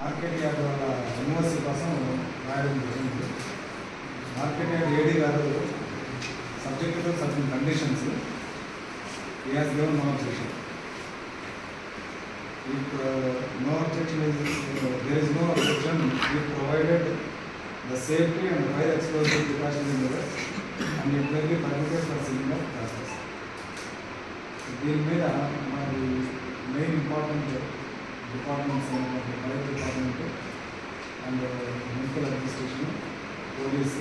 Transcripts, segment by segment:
Market yard వాళ్ళ university కోసం రాయడం జరిగింది. మార్కెట్ యార్డ్ ఏడీ గారు subject to certain conditions he has given no objection. If no objection is there is no objection if provided the safety and fire explosive precautions in the rest and it may be permitted for similar process. దీని మీద మరి main important departments అయినటువంటి fire department and municipal administration, police,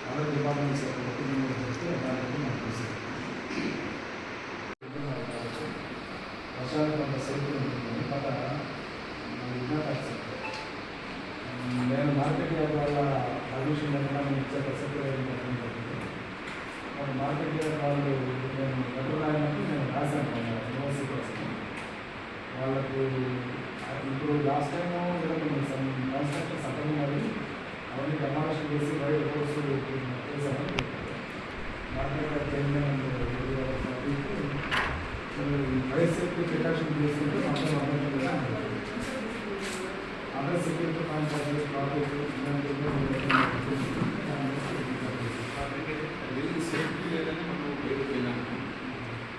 other departments యొక్క opinion చేస్తే దానికి మనకు చూసారు. వర్షాలు కొంత సేఫ్టీ ఉంటుంది బట్ నేను మార్కెట్ యార్డ్ వల్ల పర్మిషన్ లేకుండా నేను ఇచ్చే ప్రసక్తి మరి మార్కెట్ యార్డ్ వాళ్ళు నేను లెటర్ రాయడానికి నేను రాశాను యూనివర్సిటీ కోసం. వాళ్ళకు ఇప్పుడు లాస్ట్ టైం కన్స్ట్రక్షన్ సఫలం మరి అవన్నీ డెమాలిషన్ చేసి బయట కోర్సు చేశామని market yard chairman fire safety precaution తీసుకుంటే మొత్తం other security concept project safety లేదని మనం పేరుపోయినాము.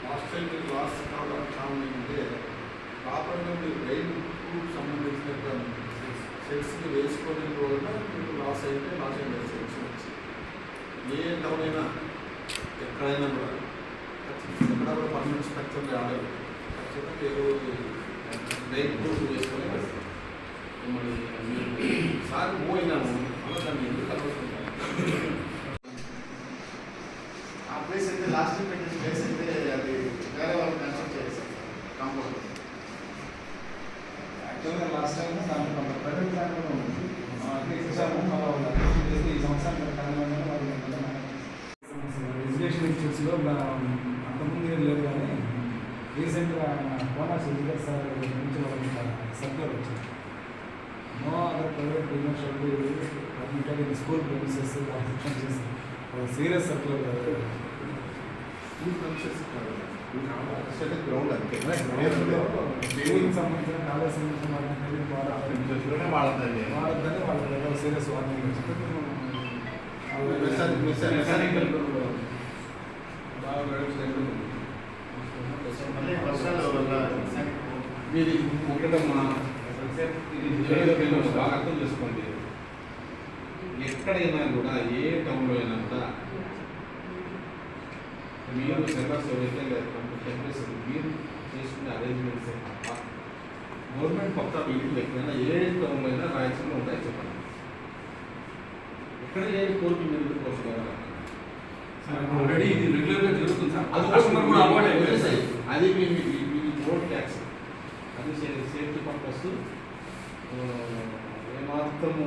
లాస్ట్ టైం మీరు లాస్ట్ కారణం ఏంటంటే ప్రాపర్గా మీరు రైలు సంబంధించిన సెట్స్ని వేసుకోవడం వల్ల మీకు లాస్ అయితే లాస్ అయిన సెట్స్ వచ్చి ఏ టౌన్ అయినా ఎక్కడైనా కూడా ఎక్కడ కూడా పర్మనెంట్ స్ట్రక్చర్ ఆడదు. ఖచ్చితంగా ఏదో రైలు ప్రూఫ్ వేసుకొని వస్తాం. మరి మీరు సార్ పోయినాము అలా దాన్ని ఎందుకు కలుగుతుంటాం. ఆ ప్లేస్ అయితే లాస్ట్ పెట్టిన ప్లేస్ అయితే అది వేరే వాళ్ళు కన్స్ట్రక్ట్ చేస్తారు కాంపౌండ్. యాక్చువల్గా లాస్ట్ టైం దాంట్లో కొంత ప్రైవేట్ ల్యాండ్ కూడా ఉంది. ఇచ్చాము మళ్ళీ ఈ సంవత్సరానికి కారణంగా వాళ్ళు ఎడ్యుకేషన్ ఇన్స్టిట్యూట్స్లో అంతకుముందు ఏం లేదు కానీ రీసెంట్గా కోనా శ్రీధర్ సార్ నుంచి వాళ్ళకి సర్కులర్ వచ్చింది. No other private business should be permitted in school premises section చేసి serious circular school premises ground అంతే స్కూల్కి సంబంధించిన కాలేజ్ సంబంధించిన వాడద్దని వాళ్ళ సీరియస్ వార్నింగ్ వచ్చింది. మెకానికల్ మీరు ఒకటమ్మా బాగా అర్థం చేసుకోండి. ఎక్కడైనా కూడా ఏ టౌన్లో అయినా కూడా మీరు సెంటర్స్ ఎవరైతే టెంపరేచర్ మీరు చేసుకునే అరేంజ్మెంట్స్ తప్ప గవర్నమెంట్ కొత్త బిల్డింగ్ ఎక్కడైనా ఏ టౌన్లో అయినా రాయలసీమలో ఉంటాయి చెప్పండి. ఎక్కడ ఏ కోర్టు మీరు కోసుకోవాలి ఆల్రెడీ ఇది రెగ్యులర్గా జరుగుతుంది సార్. అది మీ రోడ్ ట్యాక్స్ అది సేఫ్టీ పర్పస్ ఏమాత్రము